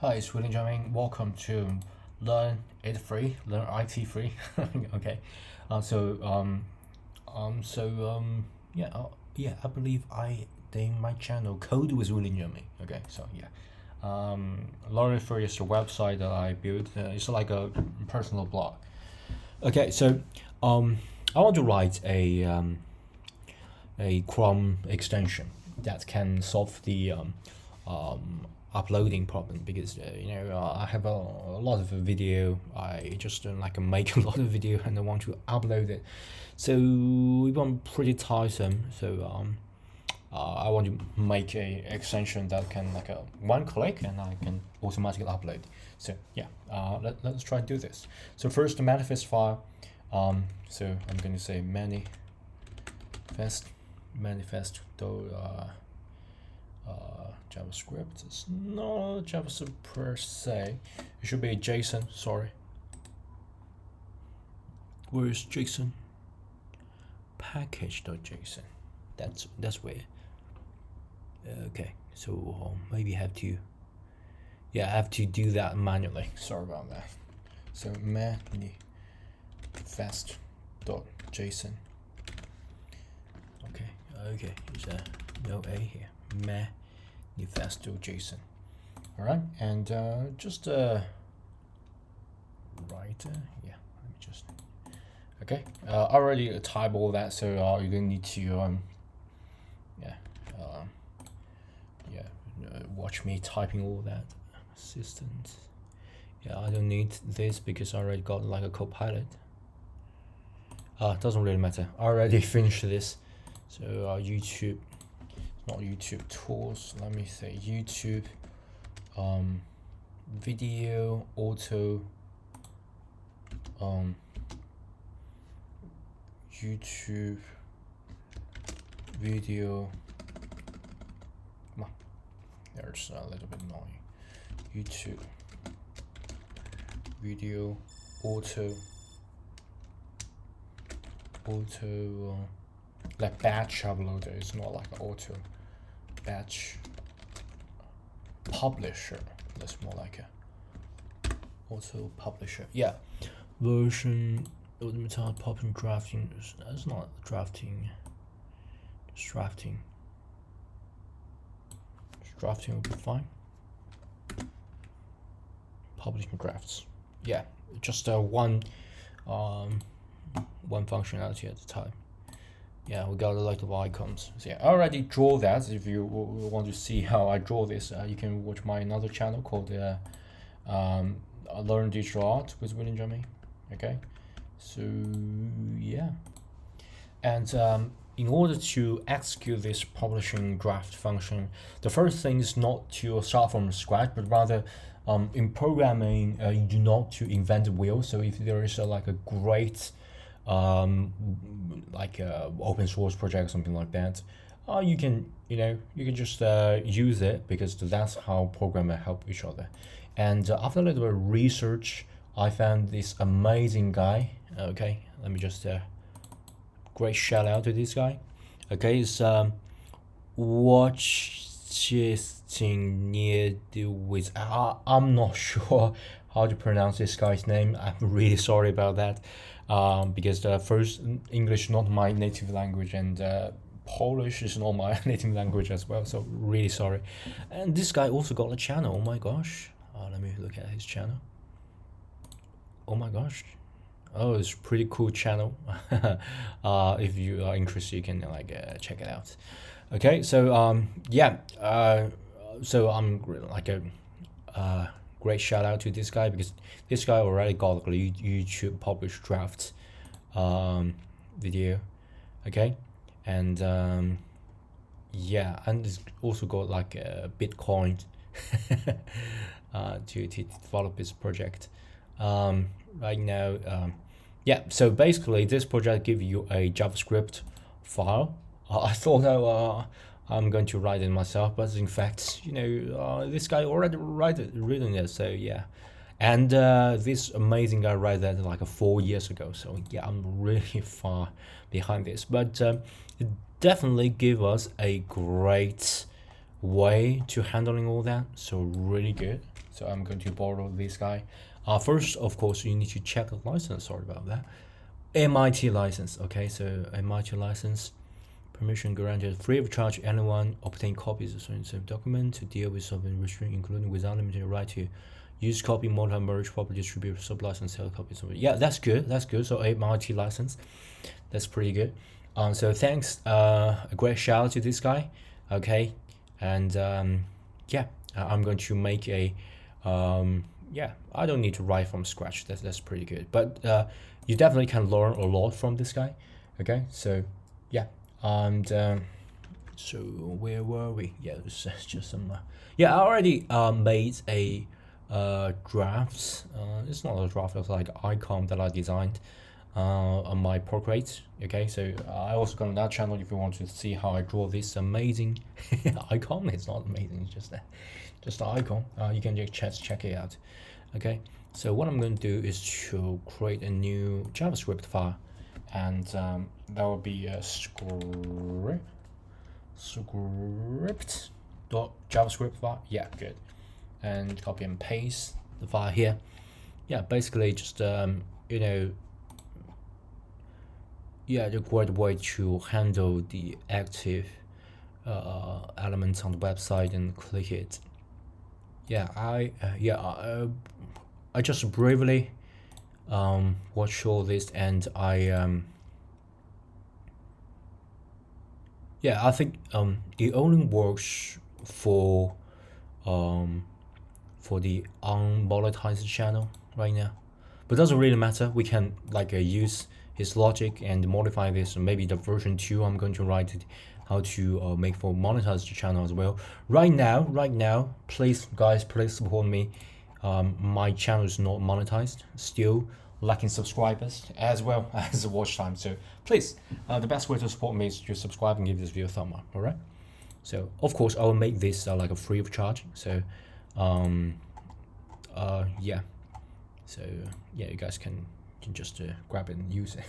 Hi, it's William Jamming. Welcome to Learn It Free, Learn IT Free. Okay. Uh, so um yeah, I believe I named my channel Code with William Jamming. Okay. Learn It Free is a website that I built. It's like a personal blog. Okay. I want to write a Chrome extension that can solve the uploading problem, because I have a lot of video. I just make a lot of video and I want to upload it, so I'm pretty tiresome. I want to make a extension that can one click and I can automatically upload. Let's try to do this. So first, the manifest file. So I'm going to say manifest though JavaScript. It's not JavaScript per se. It should be a JSON. Sorry. Where is JSON? Package.json. That's weird. Okay, so maybe I have to do that manually. Sorry about that. So manifest.json. Okay, there's no A here. Manifest.json. All right, and just write. Yeah, let me just. Okay, I already type all that, so you don't need to watch me typing all that. Assistant. Yeah, I don't need this because I already got like a copilot. Doesn't really matter. I already finished this. So YouTube, not YouTube tools. Let me say YouTube, video auto, YouTube video. Come on, there's a little bit noise. YouTube video auto. Like batch uploader. It's not like auto. Batch publisher. That's more like a auto publisher. Yeah. Version automated popping drafting. That's not drafting. Just drafting. Drafting will be fine. Publishing drafts. Yeah. Just one functionality at a time. Yeah, we got a lot of icons. So yeah, I already draw that. If you want to see how I draw this, you can watch my another channel called Learn Digital Art with William Jamming. Okay, so yeah, and in order to execute this publishing draft function, the first thing is not to start from scratch, but rather in programming, you do not to invent the wheel. So if there is a great open source project or something like that, you can just use it, because that's how programmers help each other. And after a little bit of research, I found this amazing guy. Okay, let me just great shout out to this guy. Okay, it's watching near the with. I'm not sure how to pronounce this guy's name. I'm really sorry about that. Because first, English not my native language, and Polish is not my native language as well, so really sorry. And this guy also got a channel. Oh my gosh. Let me look at his channel. Oh my gosh. Oh, it's a pretty cool channel. If you are interested, you can check it out. Okay, so so I'm great shout out to this guy, because this guy already got a YouTube published draft video. Okay, and and it's also got a Bitcoin to develop this project. Right now, so basically this project gives you a JavaScript file. I thought I'm going to write it myself, but in fact, this guy already written it. So yeah, and this amazing guy wrote that 4 years ago. So yeah, I'm really far behind this, but it definitely give us a great way to handling all that. So really good. So I'm going to borrow this guy. First, of course, you need to check the license. Sorry about that. MIT license. Okay, so MIT license. Permission granted free of charge. Anyone obtain copies of certain document to deal with something restriction, including without limited right to use copy, multi-merge, properly distribute, sub-license, sell copies. Yeah, that's good. That's good. So MIT license, that's pretty good. So thanks. A great shout out to this guy. Okay, and yeah, I'm going to make a yeah. I don't need to write from scratch. That's pretty good. But you definitely can learn a lot from this guy. Okay, so yeah, and so where were we? Yeah, it's just some. Yeah, I already made a drafts. It's not a draft. It's like icon that I designed on my Procreate. Okay, so I also got on that channel if you want to see how I draw this amazing icon. It's not amazing. It's just an icon. You can just check it out. Okay, so what I'm going to do is to create a new JavaScript file, and that will be a script.javascript file. Yeah, good. And copy and paste the file here. Yeah, basically just yeah, the great way to handle the active elements on the website and click it. Yeah, I just briefly watch all this, and yeah, I think it only works for the unmonetized channel right now, but it doesn't really matter. We can like use his logic and modify this. Maybe the version 2 I'm going to write it how to make for monetized channel as well. Right now, please guys, please support me. My channel is not monetized, still lacking subscribers as well as watch time. So please, the best way to support me is to subscribe and give this video a thumb up. All right. So of course I will make this like a free of charge. So yeah. So yeah, you guys can just grab it and use it.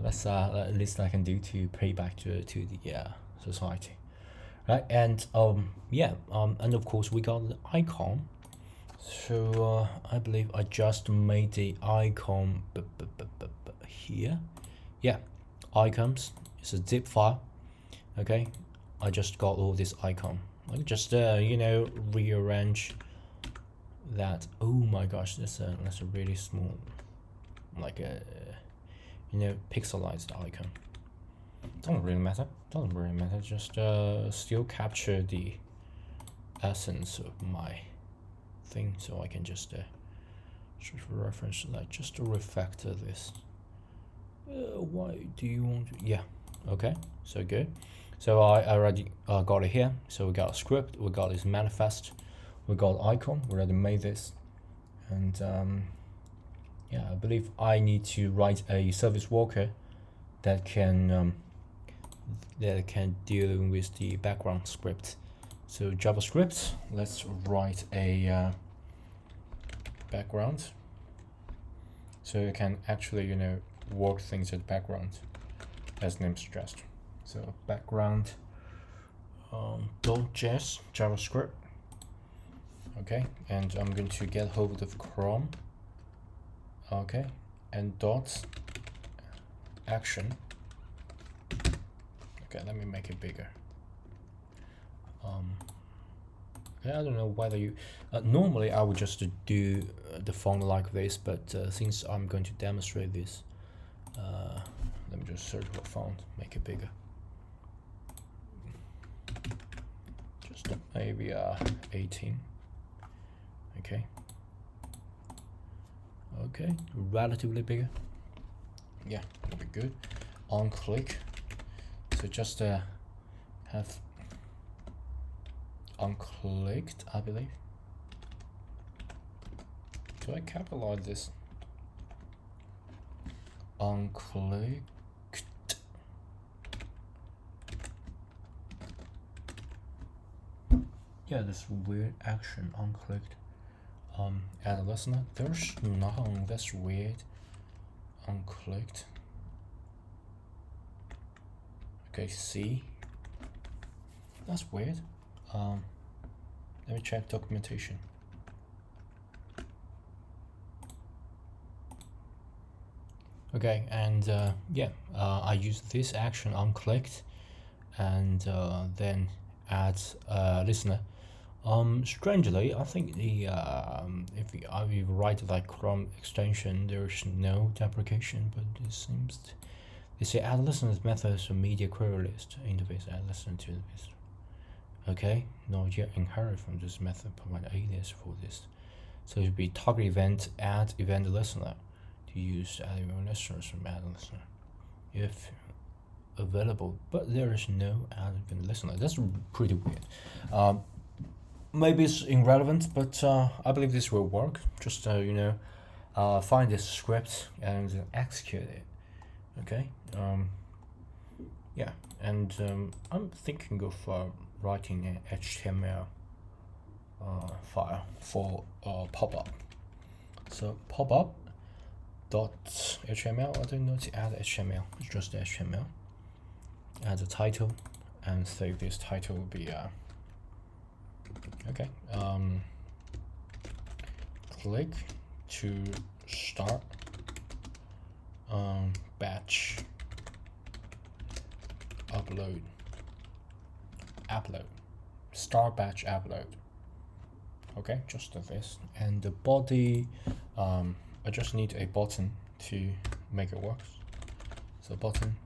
That's at least I can do to pay back to the society, right? And yeah, and of course we got the icon. So I believe I just made the icon here. Yeah, icons. It's a zip file. Okay, I just got all this icon. Like just you know, rearrange that. Oh my gosh, that's a really small, like a you know, pixelized icon. Doesn't really matter. Doesn't really matter. Just still capture the essence of my thing, so I can just reference like just to refactor this. Why do you want to? Yeah, okay, so good. So I already got it here. So we got a script, we got this manifest, we got icon, we already made this, and yeah, I believe I need to write a service worker that can deal with the background script. So JavaScript, let's write a background, so you can actually, you know, work things at the background as name suggests. So background .js JavaScript. Okay, and I'm going to get hold of Chrome. Okay, and dot action. Okay, let me make it bigger. I don't know whether you normally I would just do the font like this, but since I'm going to demonstrate this, let me just search for font, make it bigger. Just maybe 18. Okay. Okay, relatively bigger. Yeah, that'll be good. On click. So just have unclicked, I believe. Do I capitalize this? Unclicked. Yeah, this weird action, unclicked. Add listener. There's nothing. That's weird. Unclicked. Okay, C. That's weird. Let Let me check documentation. Okay, and yeah, I use this action on clicked, and then add listener. Strangely, I think the if we write like Chrome extension, there's no deprecation, but it seems they say add listener methods to media query list interface. Add listener to this. Okay, not yet inherit from this method. Provide alias for this. So it should be target event add event listener to use add event listeners from add listener if available, but there is no add event listener. That's pretty weird. Maybe it's irrelevant, but I believe this will work. Just find this script and execute it. Okay. Yeah, and I'm thinking of writing an HTML file for pop-up. So pop-up dot HTML. I don't know to add HTML. It's just HTML. Add the title, and save this title will be okay. Click to start batch upload start batch upload. Okay, just this. And the body, I just need a button to make it work. So button,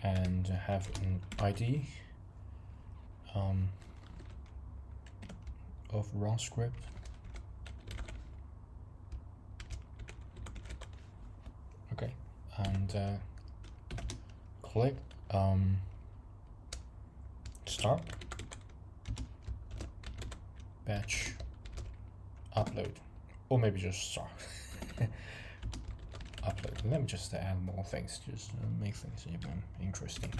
and have an ID of run script. Okay, and click start batch upload, or maybe just start upload. Let me just add more things, just make things even interesting.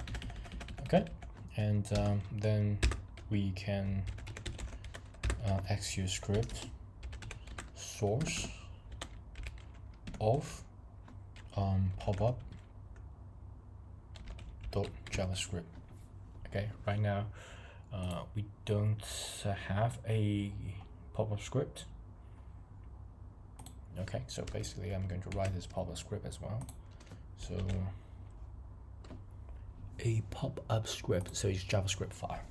Okay, and then we can execute script source of pop-up dot JavaScript. Okay, right now we don't have a pop-up script. Okay, so basically I'm going to write this pop-up script as well. So a pop-up script, so it's JavaScript file.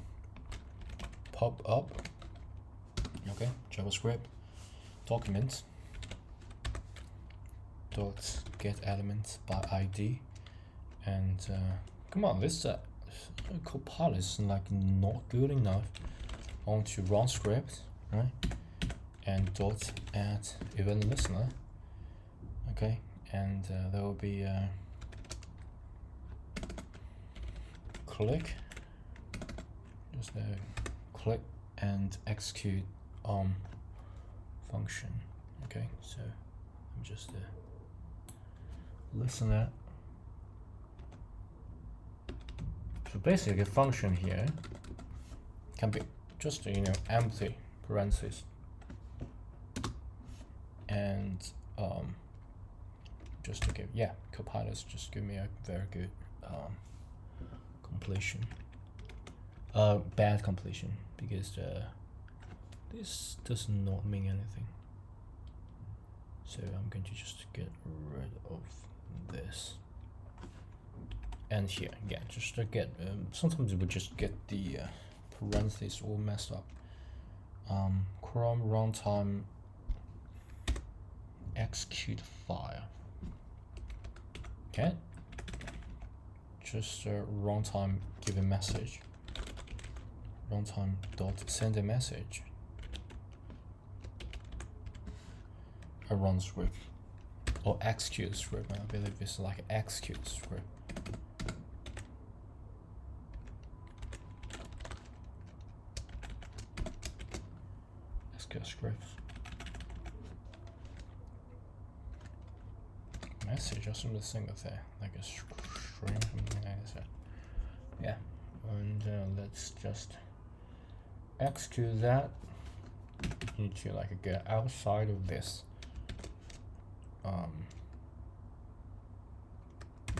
Pop-up, okay, JavaScript document dot get elements by ID, and come on, this Copilot is like not good enough. I want to run script, right? And dot add event listener. Okay, and there will be click, just click and execute function. Okay, so I'm just listener. So basically, a function here can be just empty parentheses, and just to give Copilot just give me a very good completion. Bad completion, because this does not mean anything. So I'm going to just get rid of this. And here again, just to get sometimes we just get the parentheses all messed up. Chrome runtime execute file. Okay, just runtime give a message. Runtime dot send a message. A run script or execute script. I believe it's like execute script. Scripts message or something single there, like a string, something like that. Yeah, and let's just execute that. You need to like get outside of this.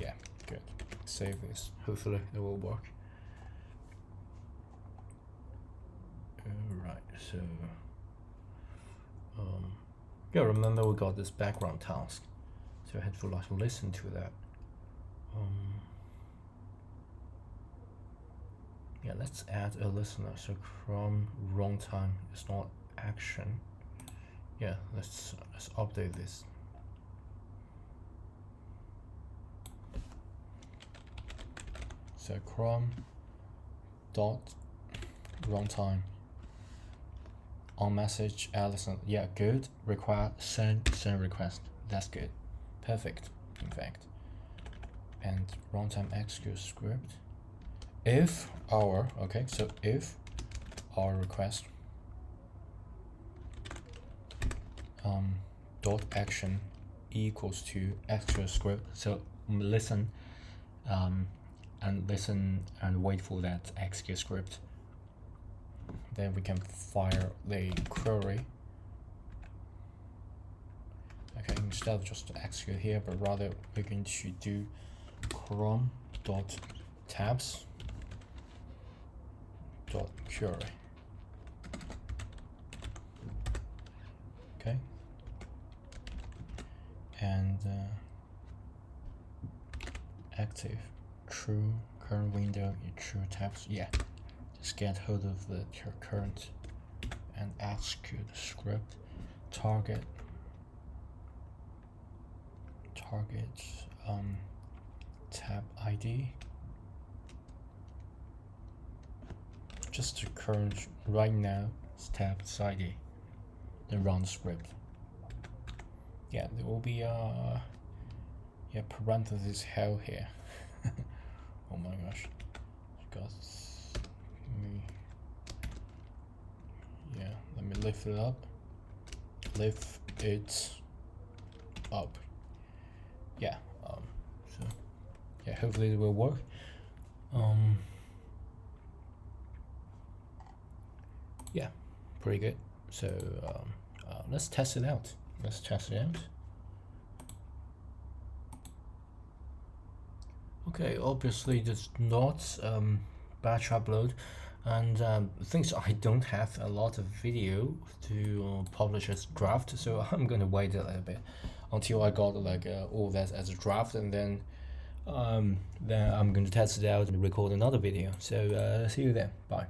Yeah, good. Save this. Hopefully it will work. Alright, So yeah, remember we got this background task, so I had to like listen to that. Yeah, let's add a listener. So Chrome runtime is not action. Yeah, let's update this. So Chrome dot runtime on message Allison. Yeah, good. Require send request. That's good. Perfect, in fact. And runtime execute script. If our if our request dot action equals to execute script. So listen and listen and wait for that execute script. Then we can fire the query. Okay, instead of just execute here, but rather we're going to do chrome dot tabs dot query. Okay, and active true current window true tabs. Yeah, just get hold of the current and execute the script. Target tab ID, just the current right now tab's ID, then run the script. Yeah, there will be parentheses hell here. Oh my gosh, let me lift it up. Yeah, so yeah, hopefully it will work. Yeah, pretty good. So let's test it out. Okay, obviously there's not batch upload, and things I don't have a lot of video to publish as draft, so I'm gonna wait a little bit until I got like all that as a draft, and then I'm gonna test it out and record another video. So see you then. Bye.